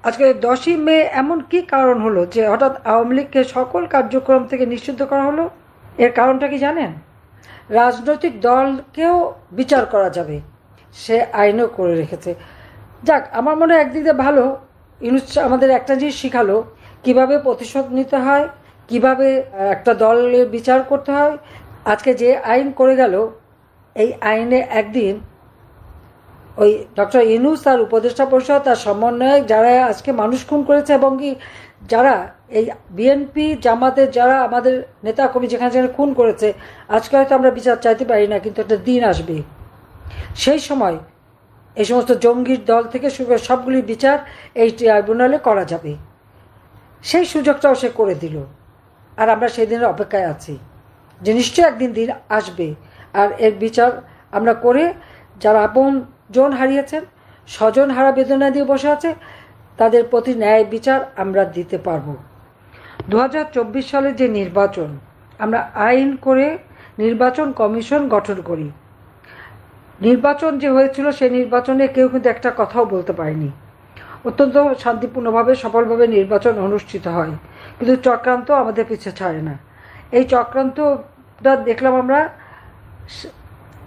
আজকে 10ই মে এমন কি কারণ হলো যে হঠাৎ আওয়ামী লীগকে সকল কার্যক্রম থেকে নিষিদ্ধ করা হলো? এর কারণটা কি জানেন? রাজনৈতিক দলকেও বিচার করা যাবে সে আইনও করে রেখেছে। যাক, আমার মনে হয় একদিক দিয়ে ভালো, ইউনূস আমাদের একটা জিনিস শিখালো কিভাবে প্রতিশোধ নিতে হয়, কিভাবে একটা দলের বিচার করতে হয়। আজকে যে আইন করে গেল, এই আইনে একদিন ওই ডক্টর ইউনূস আর উপদেষ্টা পরিষদ আর সমন্বয়ক যারা আজকে মানুষ খুন করেছে এবং কি যারা এই বিএনপি জামাতের যারা আমাদের নেতা কর্মী যেখানে যেখানে খুন করেছে, আজকে হয়তো আমরা বিচার চাইতে পারি না, কিন্তু একটা দিন আসবে সেই সময় এই সমস্ত জঙ্গির দল থেকে শুরু করে সবগুলির বিচার এই ট্রাইব্যুনালে করা যাবে। সেই সুযোগটাও সে করে দিল, আর আমরা সেই দিনের অপেক্ষায় আছি যে নিশ্চয়ই একদিন দিন আসবে, আর এর বিচার আমরা করে যারা আপন জন হারিয়েছেন, স্বজন হারা বেদনা দিয়ে বসে আছে, তাদের প্রতি ন্যায় বিচার আমরা দিতে পারব। 2024 সালের যে নির্বাচন, আমরা আইন করে নির্বাচন কমিশন গঠন করি। নির্বাচন যে হয়েছিল সেই নির্বাচনে কেউ কিন্তু একটা কথাও বলতে পারেনি। অত্যন্ত শান্তিপূর্ণভাবে সফলভাবে নির্বাচন অনুষ্ঠিত হয়, কিন্তু চক্রান্ত আমাদের পিছে ছাড়ে না। এই চক্রান্তটা দেখলাম আমরা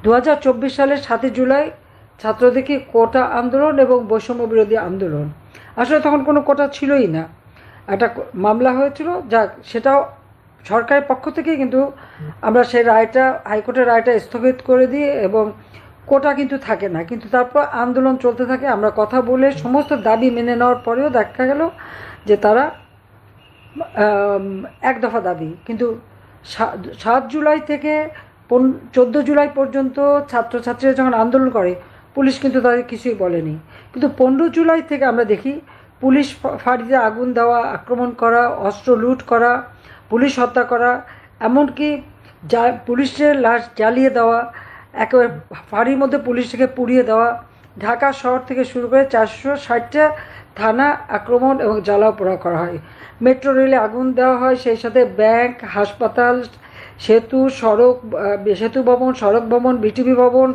2024 সালের 7 জুলাই ছাত্রদেরকে কোটা আন্দোলন এবং বৈষম্য বিরোধী আন্দোলন। আসলে তখন কোনো কোটা ছিলই না, একটা মামলা হয়েছিল, যাক সেটাও সরকারের পক্ষ থেকে, কিন্তু আমরা সেই রায়টা, হাইকোর্টের রায়টা স্থগিত করে দিই এবং কোটা কিন্তু থাকে না। কিন্তু তারপর আন্দোলন চলতে থাকে, আমরা কথা বলে সমস্ত দাবি মেনে নেওয়ার পরেও দেখা গেল যে তারা এক দফা দাবি, কিন্তু 7 জুলাই থেকে 14 জুলাই পর্যন্ত ছাত্রছাত্রীরা যখন আন্দোলন করে, পুলিশ কিন্তু তাদের কিছুই বলেনি। কিন্তু 15 জুলাই থেকে আমরা দেখি পুলিশ ফাঁড়িতে আগুন দেওয়া, আক্রমণ করা, অস্ত্র লুট করা, পুলিশ হত্যা করা, এমনকি পুলিশের লাশ জ্বালিয়ে দেওয়া, একেবারে ফাঁড়ির মধ্যে পুলিশকে পুড়িয়ে দেওয়া, ঢাকা শহর থেকে শুরু করে 460টা থানা আক্রমণ এবং জ্বালাও পোড়া করা হয়। মেট্রো রেলে আগুন দেওয়া হয়, সেই সাথে ব্যাংক, হাসপাতাল, সেতু, সড়ক, সেতু ভবন, সড়ক ভবন, বিটিভি ভবন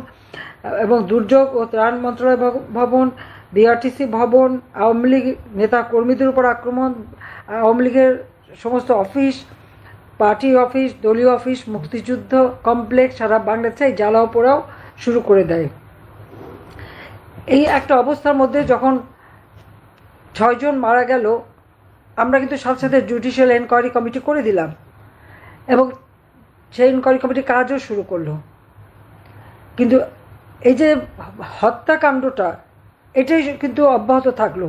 এবং দুর্যোগ ও ত্রাণ মন্ত্রণালয় ভবন, বিআরটিসি ভবন, আওয়ামী লীগ নেতা কর্মীদের উপর আক্রমণ, আওয়ামী লীগের সমস্ত অফিস, পার্টি অফিস, দলীয় অফিস, মুক্তিযুদ্ধ কমপ্লেক্স, সারা বাংলাদেশে জ্বালাও পোড়াও শুরু করে দেয়। এই একটা অবস্থার মধ্যে যখন 6 জন মারা গেল, আমরা কিন্তু সাথে সাথে জুডিশিয়াল এনকোয়ারি কমিটি করে দিলাম এবং সেই এনকোয়ারি কমিটি কাজও শুরু করলো। কিন্তু এই যে হত্যাকাণ্ডটা, এটাই কিন্তু অব্যাহত থাকলো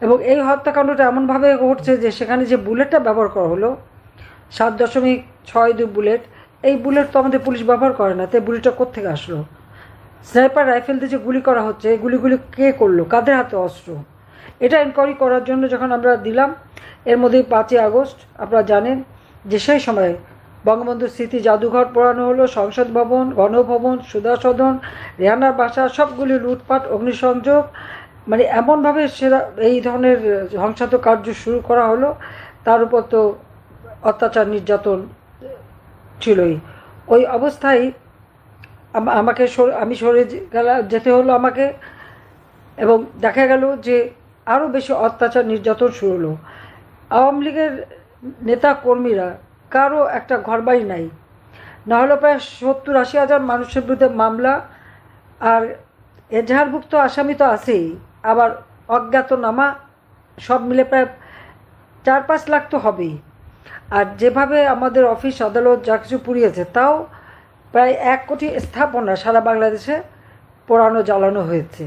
এবং এই হত্যাকাণ্ডটা এমনভাবে ঘটছে যে সেখানে যে বুলেটটা ব্যবহার করা হলো 7.62 বুলেট, এই বুলেট তো আমাদের পুলিশ ব্যবহার করে না, তাই বুলেটটা কোত্থেকে আসলো? স্নাইপার রাইফেল দিয়ে যে গুলি করা হচ্ছে, এই গুলিগুলি কে করলো, কাদের হাতে অস্ত্র? এটা এনকোয়ারি করার জন্য যখন আমরা দিলাম, এর মধ্যেই 5ই আগস্ট আপনারা জানেন যে সেই সময় বঙ্গবন্ধু স্মৃতি জাদুঘর পোড়ানো হলো, সংসদ ভবন, গণভবন, সুধা সদন, রেহানার বাসা সবগুলি লুটপাট, অগ্নিসংযোগ, মানে এমনভাবে সেরা এই ধরনের ধ্বংসাত্মক কার্য শুরু করা হলো। তার উপর তো অত্যাচার নির্যাতন ছিলই। ওই অবস্থায় আমি সরে যেতে হলো আমাকে, এবং দেখা গেল যে আরও বেশি অত্যাচার নির্যাতন শুরু হলো। আওয়ামী লীগের নেতা কর্মীরা কারো একটা ঘরবাড়ি নাই, না হলে প্রায় 70-80 হাজার মানুষের বিরুদ্ধে মামলা, আর এজাহারভুক্ত আসামি তো আছেই, আবার অজ্ঞাতনামা, সব মিলে প্রায় 4-5 লাখ তো হবেই। আর যেভাবে আমাদের অফিস আদালত যা কিছু পুড়িয়েছে, তাও প্রায় 1 কোটি স্থাপনা সারা বাংলাদেশে পোড়ানো জ্বালানো হয়েছে।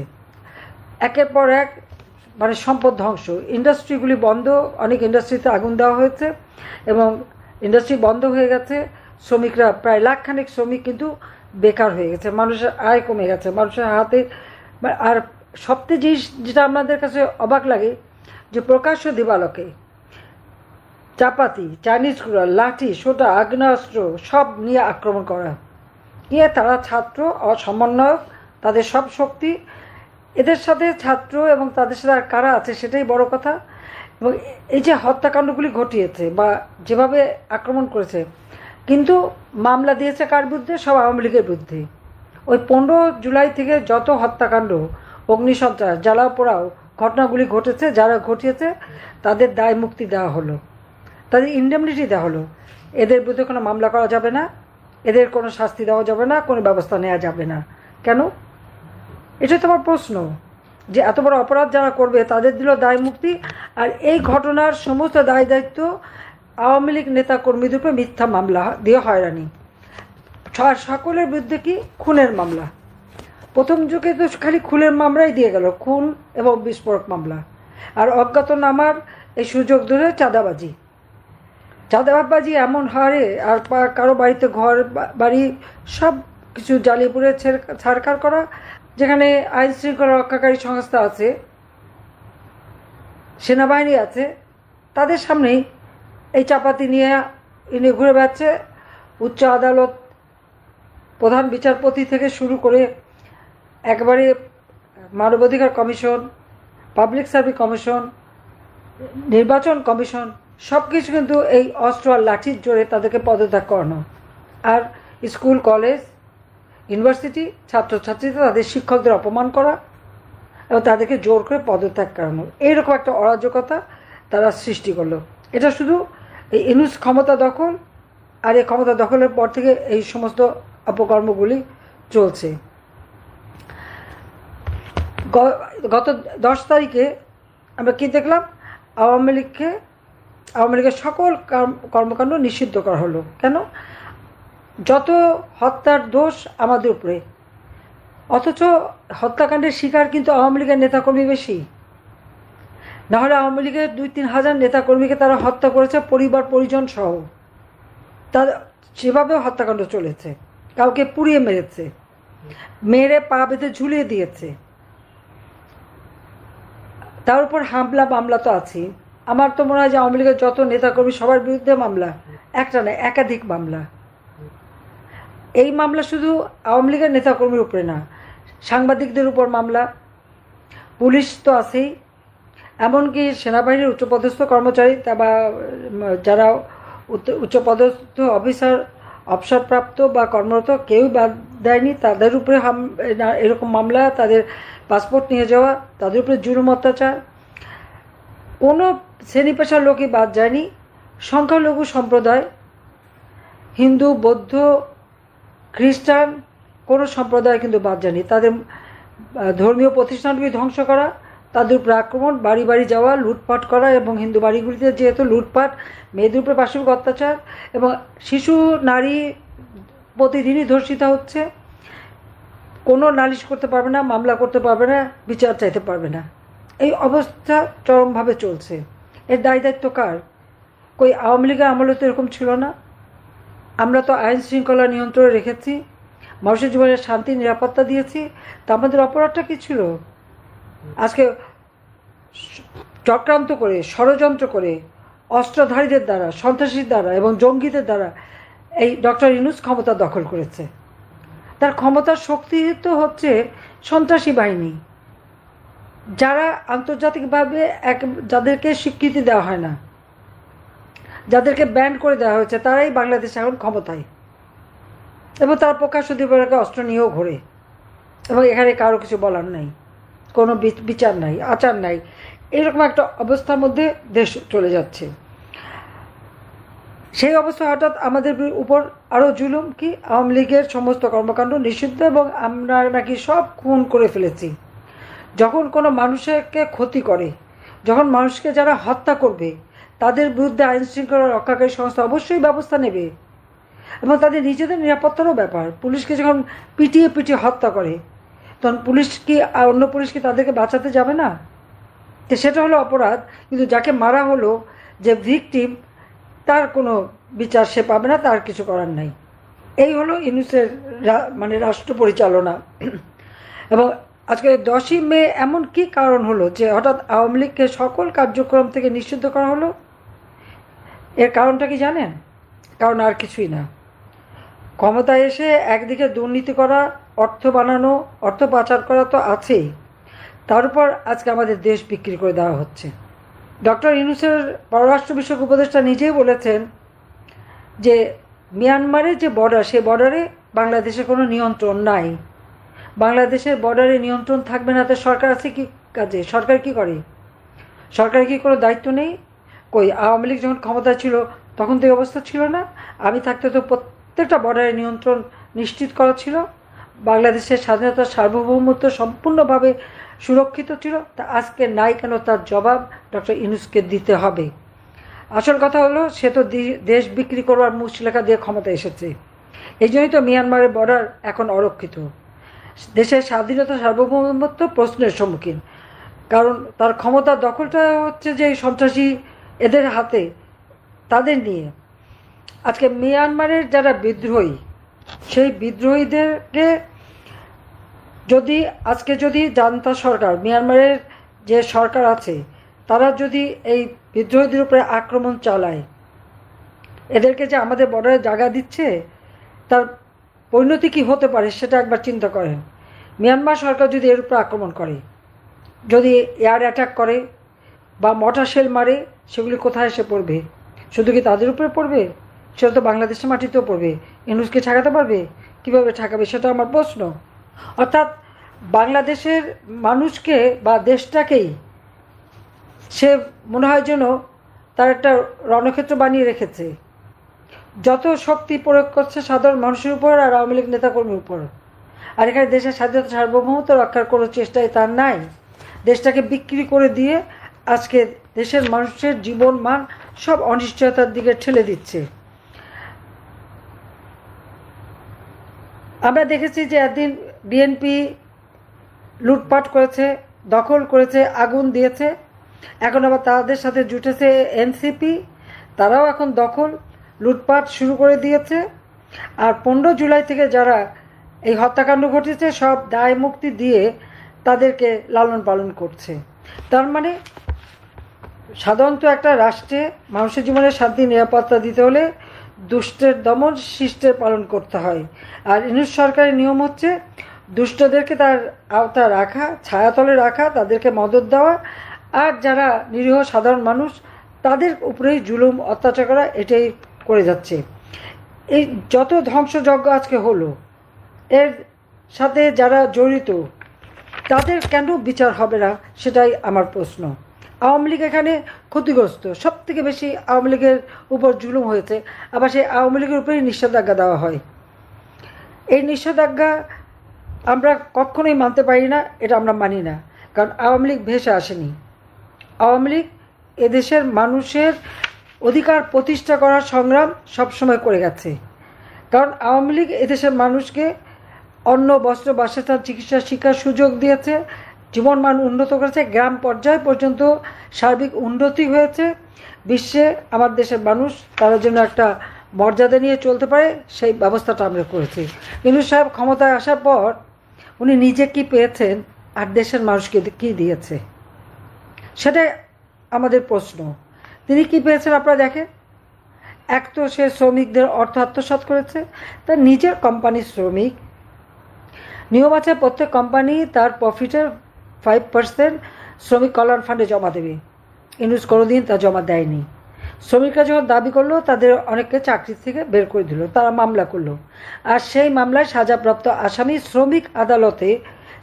একের পর এক মানে সম্পদ ধ্বংস, ইন্ডাস্ট্রিগুলি বন্ধ, অনেক ইন্ডাস্ট্রিতে আগুন দেওয়া হয়েছে এবং ইন্ডাস্ট্রি বন্ধ হয়ে গেছে। শ্রমিকরা প্রায় লাখখানেক শ্রমিক কিন্তু বেকার হয়ে গেছে, মানুষের আয় কমে গেছে, মানুষের হাতে। আর সবচেয়ে জিনিস যেটা আমাদের কাছে অবাক লাগে, যে প্রকাশ্য দিবালোকে চাপাতি, চাইনিজ কুড়া, লাঠি, সোটা, আগ্নেয়াস্ত্র সব নিয়ে আক্রমণ করা। তারা ছাত্র সমন্বয়ক, তাদের সব শক্তি, এদের সাথে ছাত্র এবং তাদের সাথে আর কারা আছে সেটাই বড় কথা। এবং এই যে হত্যাকাণ্ডগুলি ঘটিয়েছে বা যেভাবে আক্রমণ করেছে, কিন্তু মামলা দিয়েছে কার বিরুদ্ধে? সব আওয়ামী লীগের বিরুদ্ধে। ওই 15 জুলাই থেকে যত হত্যাকাণ্ড, অগ্নিসন্ত্রাস, জ্বালাও পোড়াও, ঘটনাগুলি ঘটেছে, যারা ঘটিয়েছে তাদের দায় মুক্তি দেওয়া হলো, তাদের ইন্ডেমনিটি দেওয়া হলো। এদের বিরুদ্ধে কোনো মামলা করা যাবে না, এদের কোনো শাস্তি দেওয়া যাবে না, কোনো ব্যবস্থা নেওয়া যাবে না। কেন? এটাই তো আমার প্রশ্ন, যে এত বড় অপরাধ যারা করবে তাদের দিল দায় মুক্তি, আর এই ঘটনার সমস্ত দায় দায়িত্ব আওয়ামী লীগ নেতা কর্মীদের উপরে মিথ্যা মামলা দিয়ে হয়রানি। সকলের বিরুদ্ধে কি? খুনের মামলা। প্রথম যুগে তো খালি খুনের মামলাই দিয়ে গেল, খুন এবং বিস্ফোরক মামলা। আর অজ্ঞাতনামার এই সুযোগ ধরে চাঁদাবাজি এমন হারে, আর কারো বাড়িতে ঘর বাড়ি সব কিছু জ্বালিয়ে পুড়ে ছাড়খাড় করা। যেখানে আইন শৃঙ্খলা রক্ষাকারী সংস্থা আছে, সেনাবাহিনী আছে, তাদের সামনেই এই চাপাতি নিয়ে ইনি ঘুরে বেড়াচ্ছে। উচ্চ আদালত প্রধান বিচারপতি থেকে শুরু করে একবারে মানবাধিকার কমিশন, পাবলিক সার্ভিস কমিশন, নির্বাচন কমিশন, সব কিছু কিন্তু এই অস্ত্র আর লাঠির জোরে তাদেরকে পদত্যাগ করানো। আর স্কুল, কলেজ, ইউনিভার্সিটি ছাত্রছাত্রীরা তাদের শিক্ষকদের অপমান করা এবং তাদেরকে জোর করে পদত্যাগ করানো, এইরকম একটা অরাজকতা তারা সৃষ্টি করলো। এটা শুধু এই ইউনূস ক্ষমতা দখল, আর এই ক্ষমতা দখলের পর থেকে এই সমস্ত অপকর্মগুলি চলছে। গত 10 তারিখে আমরা কি দেখলাম? আওয়ামী লীগের সকল কর্মকাণ্ড নিষিদ্ধ করা হলো। কেন? যত হত্যার দোষ আমাদের উপরে, অথচ হত্যাকাণ্ডের শিকার কিন্তু আওয়ামী লীগের নেতাকর্মী বেশি। নাহলে আওয়ামী লীগের 2-3 হাজার নেতাকর্মীকে তারা হত্যা করেছে, পরিবার পরিজন সহ। তার সেভাবেও হত্যাকাণ্ড চলেছে। কাউকে পুড়িয়ে মেরেছে, মেরে পা বেঁধে ঝুলিয়ে দিয়েছে। তার উপর হামলা মামলা তো আছে। আমার তো মনে হয় যে আওয়ামী লীগের যত নেতাকর্মী সবার বিরুদ্ধে মামলা, একটা নয় একাধিক মামলা। এই মামলা শুধু আওয়ামী লীগের নেতাকর্মীর উপরে না, সাংবাদিকদের উপর মামলা, পুলিশ তো আছেই, এমনকি সেনাবাহিনীর উচ্চপদস্থ কর্মচারী বা যারা উচ্চপদস্থ অফিসার, অবসরপ্রাপ্ত বা কর্মরত কেউ বাদ দেয়নি, তাদের উপরে এরকম মামলা, তাদের পাসপোর্ট নিয়ে যাওয়া, তাদের উপরে জুলুম অত্যাচার। কোনো শ্রেণী পেশার লোকই বাদ যায়নি। সংখ্যালঘু সম্প্রদায়, হিন্দু, বৌদ্ধ, খ্রিস্টান, কোনো সম্প্রদায় কিন্তু বাদ যায়নি। তাদের ধর্মীয় প্রতিষ্ঠানগুলি ধ্বংস করা, তাদের উপরে আক্রমণ, বাড়ি বাড়ি যাওয়া, লুটপাট করা, এবং হিন্দু বাড়িগুলিতে যেহেতু লুটপাট, মেয়েদের উপরে পাশবিক অত্যাচার, এবং শিশু নারী প্রতিদিনই ধর্ষিত হচ্ছে। কোনো নালিশ করতে পারবে না, মামলা করতে পারবে না, বিচার চাইতে পারবে না। এই অবস্থা চরমভাবে চলছে। এর দায় দায়িত্ব কার? কই আওয়ামী লীগের আমলে তো এরকম ছিল না। আমরা তো আইন শৃঙ্খলা নিয়ন্ত্রণে রেখেছি, মানুষের জীবনের শান্তি নিরাপত্তা দিয়েছি। তা আমাদের অপরাধটা কী ছিল? আজকে চক্রান্ত করে, ষড়যন্ত্র করে, অস্ত্রধারীদের দ্বারা, সন্ত্রাসীর দ্বারা এবং জঙ্গিদের দ্বারা এই ডক্টর ইউনূস ক্ষমতা দখল করেছে। তার ক্ষমতার শক্তি তো হচ্ছে সন্ত্রাসী বাহিনী, যারা আন্তর্জাতিকভাবে যাদেরকে স্বীকৃতি দেওয়া হয় না, যাদেরকে ব্যান করে দেওয়া হয়েছে, তারাই বাংলাদেশে এখন ক্ষমতায়, এবং তার প্রকাশ্য দিবসকে অস্ত্র নিয়েও ঘোরে, এবং এখানে কারো কিছু বলার নাই, কোনো বিচার নাই, আচার নাই। এরকম একটা অবস্থার মধ্যে দেশ চলে যাচ্ছে। সেই অবস্থা হঠাৎ আমাদের উপর আরও জুলুম। কি? আওয়ামী লীগের সমস্ত কর্মকাণ্ড নিষিদ্ধ, এবং আমরা নাকি সব খুন করে ফেলেছি। যখন কোনো মানুষকে ক্ষতি করে, যখন মানুষকে যারা হত্যা করবে, তাদের বিরুদ্ধে আইন শৃঙ্খলা রক্ষাকারী সংস্থা অবশ্যই ব্যবস্থা নেবে, এবং তাদের নিজেদের নিরাপত্তারও ব্যাপার। পুলিশকে যখন পিটিয়ে পিটিয়ে হত্যা করে, তখন পুলিশ কি অন্য পুলিশ কি তাদেরকে বাঁচাতে যাবে না? তো সেটা হলো অপরাধ। কিন্তু যাকে মারা হলো, যে ভিকটিম, তার কোনো বিচার সে পাবে না, তার কিছু করার নাই। এই হলো ইউনূসের রাষ্ট্র পরিচালনা। এবং আজকে 10ই মে এমন কি কারণ হলো যে হঠাৎ আওয়ামী লীগকে সকল কার্যক্রম থেকে নিষিদ্ধ করা হলো? এর কারণটা কি জানেন? কারণ আর কিছুই না। ক্ষমতায় এসে একদিকে দুর্নীতি করা, অর্থ বানানো, অর্থ পাচার করা তো আছেই, তার উপর আজকে আমাদের দেশ বিক্রি করে দেওয়া হচ্ছে। ডক্টর ইউনূসের পররাষ্ট্র বিষয়ক উপদেষ্টা নিজেই বলেছেন যে মিয়ানমারের যে বর্ডার, সেই বর্ডারে বাংলাদেশের কোনো নিয়ন্ত্রণ নাই। বাংলাদেশের বর্ডারে নিয়ন্ত্রণ থাকবে না, তো সরকার আছে কি কাজে। সরকার কি করে? সরকারের কি কোনো দায়িত্ব নেই? কই, আওয়ামী লীগ যখন ক্ষমতায় ছিল তখন তো এই অবস্থা ছিল না? আমি থাকতে তো প্রত্যেকটা বর্ডারের নিয়ন্ত্রণ নিশ্চিত করা ছিল, বাংলাদেশের স্বাধীনতা সার্বভৌমত্ব সম্পূর্ণভাবে সুরক্ষিত ছিল। তা আজকে নাই কেন? তার জবাব ডক্টর ইউনূসকে দিতে হবে। আসল কথা হলো, সে তো দেশ বিক্রি করবার মুচলেখা দিয়ে ক্ষমতা এসেছে। এই জন্যই তো মিয়ানমারের বর্ডার এখন অরক্ষিত। দেশের স্বাধীনতা সার্বভৌমত্ব প্রশ্নের সম্মুখীন, কারণ তার ক্ষমতা দখলটা হচ্ছে যে সন্ত্রাসী এদের হাতে, তাদের নিয়ে। আজকে মিয়ানমারের যারা বিদ্রোহী, সেই বিদ্রোহীদেরকে যদি জান্তা সরকার, মিয়ানমারের যে সরকার আছে, তারা যদি এই বিদ্রোহীদের উপরে আক্রমণ চালায়, এদেরকে যে আমাদের বর্ডারে জায়গা দিচ্ছে, তার পরিণতি কি হতে পারে সেটা একবার চিন্তা করেন। মিয়ানমার সরকার যদি এর উপরে আক্রমণ করে, যদি এয়ার অ্যাটাক করে বা মর্টার শেল মারে, সেগুলি কোথায় এসে পড়বে? শুধু কি তাদের উপরে পড়বে? সেটা তো বাংলাদেশের মাটিতেও পড়বে। ইউনূসকে ঠেকাতে পারবে? কীভাবে ঠেকাবে সেটা আমার প্রশ্ন। অর্থাৎ বাংলাদেশের মানুষকে বা দেশটাকেই সে মনে হয় যেন তার একটা রণক্ষেত্র বানিয়ে রেখেছে। যত শক্তি প্রয়োগ করছে সাধারণ মানুষের উপর আর আওয়ামী লীগ নেতাকর্মীর উপর। আর এখানে দেশের স্বাধীনতা সার্বভৌমত্ব রক্ষার কোনো চেষ্টাই তার নাই। দেশটাকে বিক্রি করে দিয়ে আজকে দেশের মানুষের জীবন মান সব অনিশ্চয়তার দিকে ঠেলে দিচ্ছে। আমরা দেখেছি যে একদিন বিএনপি লুটপাট করেছে, দখল করেছে, আগুন দিয়েছে। এখন আবার তাদের সাথে জুটেছে এনসিপি, তারাও এখন দখল লুটপাট শুরু করে দিয়েছে। আর 15 জুলাই থেকে যারা এই হত্যাকাণ্ড ঘটেছে সব দায় মুক্তি দিয়ে তাদেরকে লালন পালন করছে। তার মানে সাধারণত একটা রাষ্ট্রে মানুষের জীবনে শান্তি নিরাপত্তা দিতে হলে দুষ্টের দমন শিষ্টের পালন করতে হয়। আর ইউনূস সরকারের নিয়ম হচ্ছে দুষ্টদেরকে তার আওতা রাখা, ছায়াতলে রাখা, তাদেরকে মদত দেওয়া, আর যারা নিরীহ সাধারণ মানুষ তাদের উপরেই জুলুম অত্যাচার করা, এটাই করে যাচ্ছে। এই যত ধ্বংসযজ্ঞ আজকে হলো, এর সাথে যারা জড়িত তাদের কেন বিচার হবে না, সেটাই আমার প্রশ্ন। আওয়ামী লীগ এখানে ক্ষতিগ্রস্ত, সব থেকে বেশি আওয়ামী লীগের উপর জুলুম হয়েছে। আবার সেই আওয়ামী লীগের উপরেই নিষেধাজ্ঞা দেওয়া হয়। এই নিষেধাজ্ঞা আমরা কখনোই মানতে পারি না, এটা আমরা মানি না। কারণ আওয়ামী লীগ ভেসে আসেনি। আওয়ামী লীগ এদেশের মানুষের অধিকার প্রতিষ্ঠা করার সংগ্রাম সবসময় করে গেছে। কারণ আওয়ামী লীগ এদেশের মানুষকে অন্ন, বস্ত্র, বাসস্থান, চিকিৎসা, শিক্ষার সুযোগ দিয়েছে, জীবনমান উন্নত করেছে, গ্রাম পর্যায় পর্যন্ত সার্বিক উন্নতি হয়েছে। বিশ্বে আমার দেশের মানুষ তারা যেন একটা মর্যাদা নিয়ে চলতে পারে, সেই ব্যবস্থাটা আমরা করেছি। ইউনূস সাহেব ক্ষমতায় আসার পর উনি নিজে কি পেয়েছেন আর দেশের মানুষকে কি দিয়েছে, সেটাই আমাদের প্রশ্ন। তিনি কি পেয়েছেন আপনারা দেখেন। এক তো সে শ্রমিকদের অর্থ আত্মসাৎ করেছে, তার নিজের কোম্পানির শ্রমিক। নিয়ম আছে প্রত্যেক কোম্পানি তার প্রফিটের 5% শ্রমিক কল্যাণ ফান্ডে জমা দেবে। ইউনূস কোনোদিন তা জমা দেয়নি। শ্রমিকরা যখন দাবি করলো, তাদের অনেককে চাকরি থেকে বের করে দিল, তারা মামলা করলো। আর সেই মামলায় সাজাপ্রাপ্ত আসামি, শ্রমিক আদালতে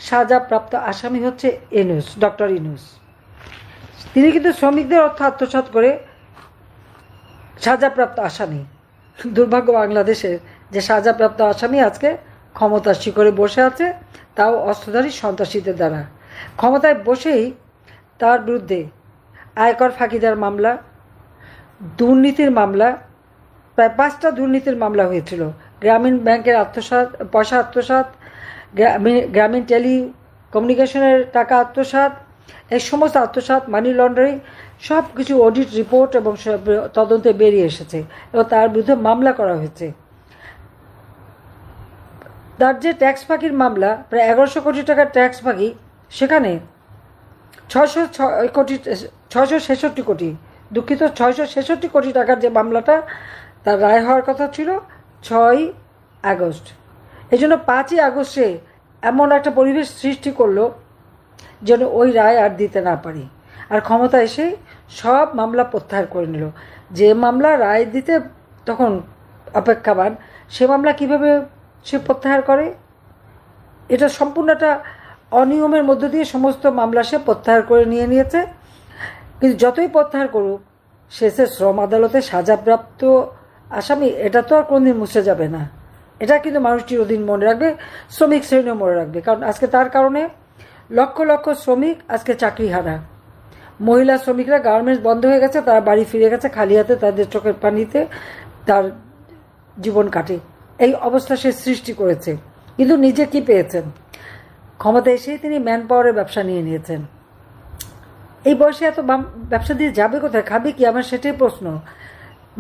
সাজাপ্রাপ্ত আসামি হচ্ছে ইউনূস, ডক্টর ইউনূস। তিনি কিন্তু শ্রমিকদের অর্থ আত্মসাৎ করে সাজাপ্রাপ্ত আসামি। দুর্ভাগ্য বাংলাদেশের যে সাজাপ্রাপ্ত আসামি আজকে ক্ষমতার শিখরে বসে আছে, তাও অস্ত্রধারী সন্ত্রাসীদের দ্বারা। ক্ষমতায় বসেই তার বিরুদ্ধে আয়কর ফাঁকিদার মামলা, দুর্নীতির মামলা, প্রায় 5টা দুর্নীতির মামলা হয়েছিল। গ্রামীণ ব্যাংকের পয়সা আত্মসাৎ, গ্রামীণ টেলিকমিউনিকেশনের টাকা আত্মসাৎ, এই সমস্ত আত্মসাৎ, মানি লন্ডারিং, সব কিছু অডিট রিপোর্ট এবং তদন্তে বেরিয়ে এসেছে এবং তার বিরুদ্ধে মামলা করা হয়েছে। তার যে ট্যাক্স ফাঁকির মামলা, প্রায় 1100 কোটি টাকার ট্যাক্স ফাঁকি, সেখানে 666 কোটি, দুঃখিত, 666 কোটি টাকার যে মামলাটা, তার রায় হওয়ার কথা ছিল 6ই আগস্ট। এই জন্য 5ই আগস্টে এমন একটা পরিবেশ সৃষ্টি করলো যেন ওই রায় আর দিতে না পারি। আর ক্ষমতা এসে সব মামলা প্রত্যাহার করে নিল। যে মামলা রায় দিতে তখন অপেক্ষাবান, সে মামলা কিভাবে সে প্রত্যাহার করে? এটা সম্পূর্ণ একটা অনিয়মের মধ্য দিয়ে সমস্ত মামলা সে প্রত্যাহার করে নিয়েছে। কিন্তু যতই প্রত্যাহার করুক, শেষে শ্রম আদালতে সাজাপ্রাপ্ত আসামি, এটা তো আর কোনদিন মুছে যাবে না। এটা কিন্তু মানুষ চিরদিন মনে রাখবে, শ্রমিক শ্রেণীও মনে রাখবে। কারণ আজকে তার কারণে লক্ষ লক্ষ শ্রমিক আজকে চাকরি হারা। মহিলা শ্রমিকরা গার্মেন্টস বন্ধ হয়ে গেছে, তারা বাড়ি ফিরে গেছে খালি হাতে, তাদের চোখের পানিতে তার জীবন কাটে। এই অবস্থা সে সৃষ্টি করেছে। কিন্তু নিজে কি পেয়েছেন? ক্ষমতায় এসেই তিনি ম্যান পাওয়ারের ব্যবসা নিয়ে নিয়েছেন। এই বয়সে এত ব্যবসা দিয়ে যাবে কোথায়, খাবে কি? আমার সেটাই প্রশ্ন।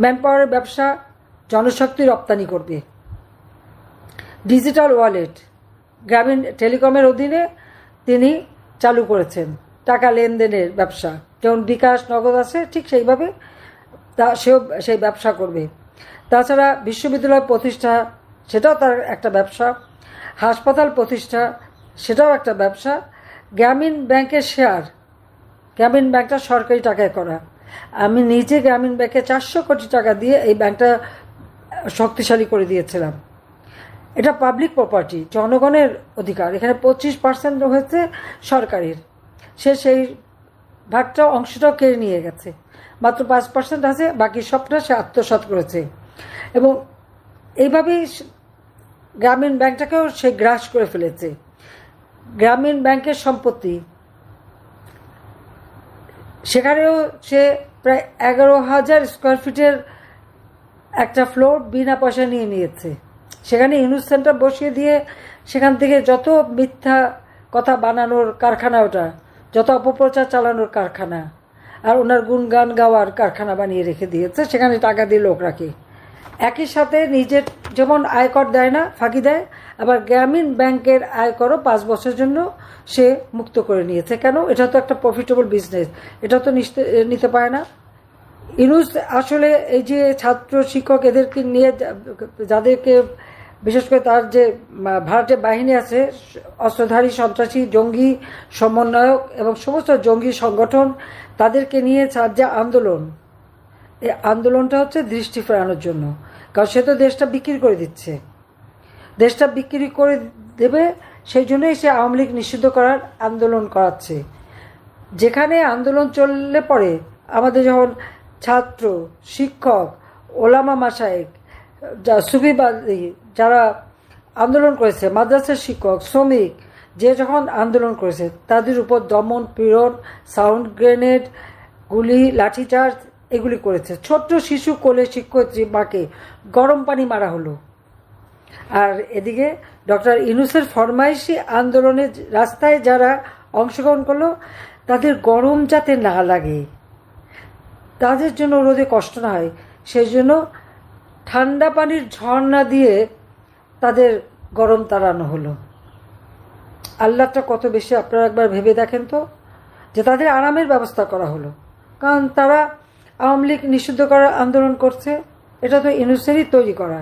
ম্যান পাওয়ারের ব্যবসা জনশক্তি রপ্তানি করবে। ডিজিটাল ওয়ালেট গ্রামীণ টেলিকমের অধীনে তিনি চালু করেছেন টাকা লেনদেনের ব্যবসা। যেমন বিকাশ নগদ আছে, ঠিক সেইভাবে সেও সেই ব্যবসা করবে। তাছাড়া বিশ্ববিদ্যালয় প্রতিষ্ঠা, সেটাও তার একটা ব্যবসা। হাসপাতাল প্রতিষ্ঠা, সেটাও একটা ব্যবসা। গ্রামীণ ব্যাংকের শেয়ার, গ্রামীণ ব্যাংকটা সরকারি টাকায় করা। আমি নিজে গ্রামীণ ব্যাংকে 400 কোটি টাকা দিয়ে এই ব্যাংকটা শক্তিশালী করে দিয়েছিলাম। এটা পাবলিক প্রপার্টি, জনগণের অধিকার। এখানে 25% হয়েছে সরকারের, সে সেই ভাগটা অংশটাও কেড়ে নিয়ে গেছে। মাত্র 5% আছে, বাকি সবটা সে আত্মসাৎ করেছে। এবং এইভাবেই গ্রামীণ ব্যাংকটাকেও সে গ্রাস করে ফেলেছে। গ্রামীণ ব্যাংকের সম্পত্তি, সেখানেও সে প্রায় 11,000 স্কোয়ার ফিটের একটা ফ্লোর বিনা পয়সা নিয়ে নিয়েছে। সেখানে ইউনুস সেন্টার বসিয়ে দিয়ে সেখান থেকে যত মিথ্যা কথা বানানোর কারখানা, ওটা যত অপপ্রচার চালানোর কারখানা, আর ওনার গুণগান গাওয়ার কারখানা বানিয়ে রেখে দিয়েছে। সেখানে টাকা দিয়ে লোক রাখে। একই সাথে নিজের যেমন আয়কর দেয় না, ফাঁকি দেয়, আবার গ্রামীণ ব্যাংকের আয়করও 5 বছরের জন্য সে মুক্ত করে নিয়েছে। কেন? এটা তো একটা প্রফিটেবল বিজনেস, এটা তো নিতে পারে না। ইউনুস আসলে এই যে ছাত্র শিক্ষক এদেরকে নিয়ে, যাদেরকে বিশেষ করে তার যে ভারতের বাহিনী আছে, অস্ত্রধারী সন্ত্রাসী জঙ্গি সমন্বয়ক এবং সমস্ত জঙ্গি সংগঠন, তাদেরকে নিয়ে যে আন্দোলন, এই আন্দোলনটা হচ্ছে দৃষ্টি ফেরানোর জন্য। কারণ সে তো দেশটা বিক্রি করে দিচ্ছে, দেশটা বিক্রি করে দেবে, সেই জন্যই সে আওয়ামী লীগ নিষিদ্ধ করার আন্দোলন করাচ্ছে। যেখানে আন্দোলন চললে পরে আমাদের যখন ছাত্র শিক্ষক ওলামা মাশায়েখ সুফিবাদী যারা আন্দোলন করেছে, মাদ্রাসার শিক্ষক শ্রমিক যে যখন আন্দোলন করেছে, তাদের উপর দমন পীড়ন, সাউন্ড গ্রেনেড, গুলি, লাঠিচার্জ এগুলি করেছে। ছোট্ট শিশু কোলে শিক্ষয়িত্রী মাকে গরম পানি মারা হলো। আর এদিকে ডক্টর ইউনূসের ফরমাইশি আন্দোলনে রাস্তায় যারা অংশগ্রহণ করলো, তাদের গরম যাতে না লাগে, তাদের জন্য রোদে কষ্ট না হয়, সেই জন্য ঠান্ডা পানির ঝর্ণা দিয়ে তাদের গরম তাড়ানো হলো। আল্লাহটা কত বেশি আপনারা একবার ভেবে দেখেন তো, যে তাদের আরামের ব্যবস্থা করা হলো। কারণ তারা আওয়ামী লীগ নিষিদ্ধ করার আন্দোলন করছে, এটা তো ইউনূসেরই তৈরি করা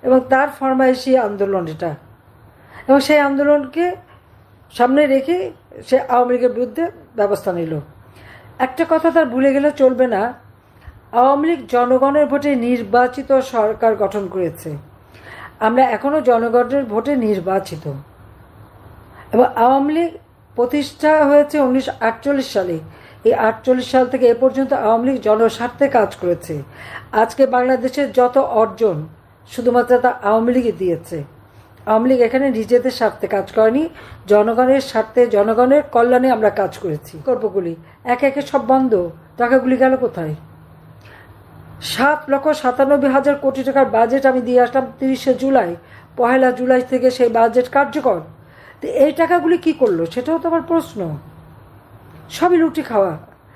এবং তার ফরমাইশি আন্দোলন এটা। এবং সেই আন্দোলনকে সামনে রেখে সে আওয়ামী লীগের বিরুদ্ধে ব্যবস্থা নিল। একটা কথা তার ভুলে গেলে চলবে না, আওয়ামী লীগ জনগণের ভোটে নির্বাচিত সরকার গঠন করেছে। আমরা এখনো জনগণের ভোটে নির্বাচিত। এবং আওয়ামী লীগ প্রতিষ্ঠা হয়েছে 1948 সালে। এই 48 সাল থেকে এ পর্যন্ত আওয়ামী লীগ জনস্বার্থে কাজ করেছে। আজকে বাংলাদেশের যত অর্জন শুধুমাত্র তা আওয়ামী লীগই দিয়েছে। আওয়ামী লীগ এখানে নিজেদের স্বার্থে কাজ করেনি, জনগণের স্বার্থে, জনগণের কল্যাণে আমরা কাজ করেছি। প্রকল্পগুলি একে একে সব বন্ধ, টাকাগুলি গেল কোথায়? 7,97,000 কোটি টাকার বাজেট আমি দিয়ে আসলাম 30শে জুলাই, 1 জুলাই থেকে সেই বাজেট কার্যকর। তো এই টাকাগুলি কি করলো সেটাও তো আমার প্রশ্ন। সবই লুটি খাওয়া।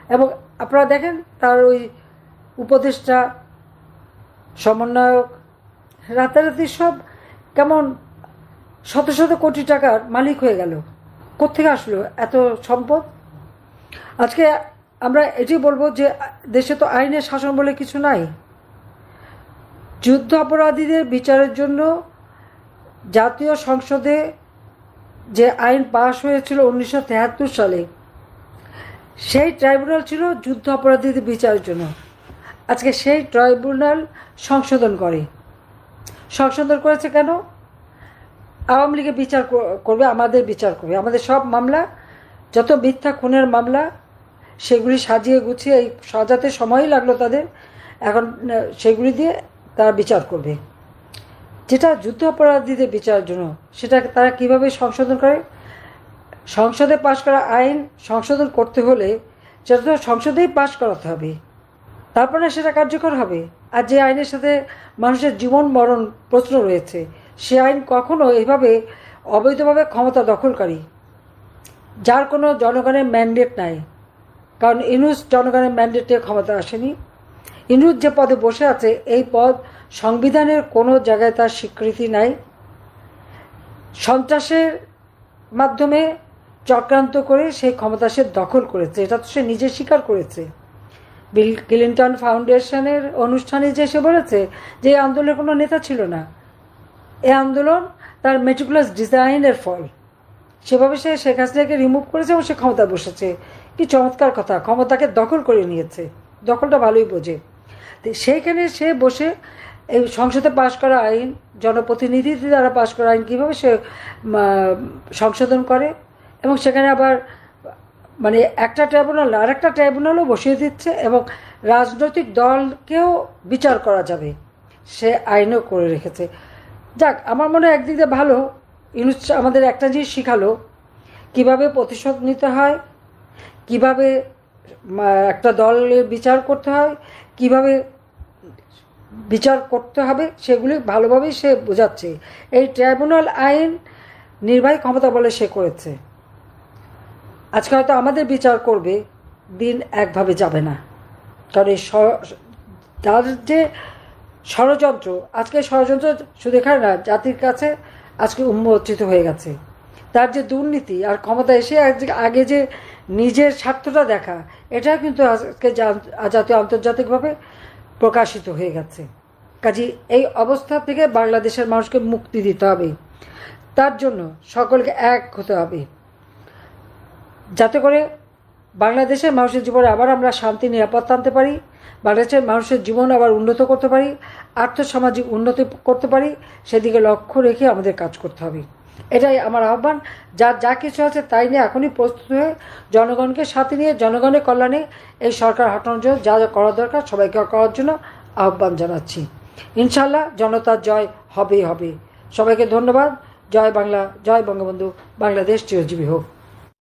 এবং আপনারা দেখেন তার ওই উপদেষ্টা সমন্বয়ক রাতারাতি সব কেমন শত শত কোটি টাকার মালিক হয়ে গেল। কোত্থেকে আসলো এত সম্পদ? আজকে আমরা এটি বলবো যে দেশে তো আইনের শাসন বলে কিছু নাই। যুদ্ধ অপরাধীদের বিচারের জন্য জাতীয় সংসদে যে আইন পাশ হয়েছিল 1973 সালে, সেই ট্রাইব্যুনাল ছিল যুদ্ধ অপরাধীদের বিচারের জন্য। আজকে সেই ট্রাইব্যুনাল সংশোধন করেছে কেন? আওয়ামী লীগের বিচার করবে, আমাদের বিচার করবে, আমাদের সব মামলা, যত মিথ্যা খুনের মামলা, সেগুলি সাজিয়ে গুছিয়ে এই সাজাতে সময়ই লাগলো তাদের, এখন সেগুলি দিয়ে তারা বিচার করবে। যেটা যুদ্ধ অপরাধীদের বিচারের জন্য, সেটা তারা কিভাবে সংশোধন করে? সংসদে পাশ করা আইন সংশোধন করতে হলে সেটা তো সংসদেই পাশ করাতে হবে, তারপরে সেটা কার্যকর হবে। আর যে আইনের সাথে মানুষের জীবন মরণ প্রশ্ন রয়েছে, সে আইন কখনো এভাবে অবৈধভাবে ক্ষমতা দখলকারী, যার কোনো জনগণের ম্যান্ডেট নাই, কারণ ইউনূস জনগণের ম্যান্ডেটে ক্ষমতা আসেনি। ইউনূস যে পদে বসে আছে, এই পদ সংবিধানের কোনো জায়গায় তার স্বীকৃতি নাই। সন্ত্রাসের মাধ্যমে চক্রান্ত করে সেই ক্ষমতা সে দখল করেছে, এটা তো সে নিজে স্বীকার করেছে। বিল ক্লিন্টন ফাউন্ডেশনের অনুষ্ঠানে যে সে বলেছে যে এই আন্দোলনের কোনো নেতা ছিল না, এই আন্দোলন তার মেটিকুলাস ডিজাইনের ফল। সেভাবে সে শেখ হাসিনাকে রিমুভ করেছে এবং সে ক্ষমতায় বসেছে। কি চমৎকার কথা, ক্ষমতাকে দখল করে নিয়েছে, দখলটা ভালোই বোঝে। সেইখানে সে বসে এই সংসদে পাশ করা আইন, জনপ্রতিনিধি দ্বারা পাশ করা আইন কীভাবে সে সংশোধন করে, এবং সেখানে আবার মানে একটা ট্রাইব্যুনাল আর একটা ট্রাইব্যুনালও বসিয়ে দিচ্ছে, এবং রাজনৈতিক দলকেও বিচার করা যাবে সে আইনও করে রেখেছে। যাক, আমার মনে হয় একদিক দিয়ে ভালো, ইউনূস আমাদের একটা জিনিস শিখালো, কিভাবে প্রতিশোধ নিতে হয়, কিভাবে একটা দলের বিচার করতে হয়, কিভাবে বিচার করতে হবে, সেগুলি ভালোভাবেই সে বোঝাচ্ছে। এই ট্রাইব্যুনাল আইন নির্বাহী ক্ষমতা বলে সে করেছে। আজকে হয়তো আমাদের বিচার করবে, দিন একভাবে যাবে না, কারণ এই তার যে ষড়যন্ত্র, আজকে ষড়যন্ত্র শুধু এখানে না, জাতির কাছে আজকে উন্মোচিত হয়ে গেছে। তার যে দুর্নীতি আর ক্ষমতা এসে আগে যে নিজের স্বার্থটা দেখা, এটা কিন্তু আজকে জাতীয় আন্তর্জাতিকভাবে প্রকাশিত হয়ে গেছে। কাজে এই অবস্থা থেকে বাংলাদেশের মানুষকে মুক্তি দিতে হবে, তার জন্য সকলকে এক হতে হবে, যাতে করে বাংলাদেশের মানুষের জীবনে আবার আমরা শান্তি নিরাপত্তা আনতে পারি, বাংলাদেশের মানুষের জীবন আবার উন্নত করতে পারি, আর্থসামাজিক উন্নতি করতে পারি। সেদিকে লক্ষ্য রেখে আমাদের কাজ করতে হবে, এটাই আমার আহ্বান। যা কিছু আছে তাই নিয়ে এখনই প্রস্তুত হয়ে জনগণকে সাথে নিয়ে জনগণের কল্যাণে এই সরকার হটানোর জন্য যা যা করা দরকার সবাইকে করার জন্য আহ্বান জানাচ্ছি। ইনশাল্লাহ জনতার জয় হবেই হবে। সবাইকে ধন্যবাদ। জয় বাংলা, জয় বঙ্গবন্ধু, বাংলাদেশ চিরজীবী হোক।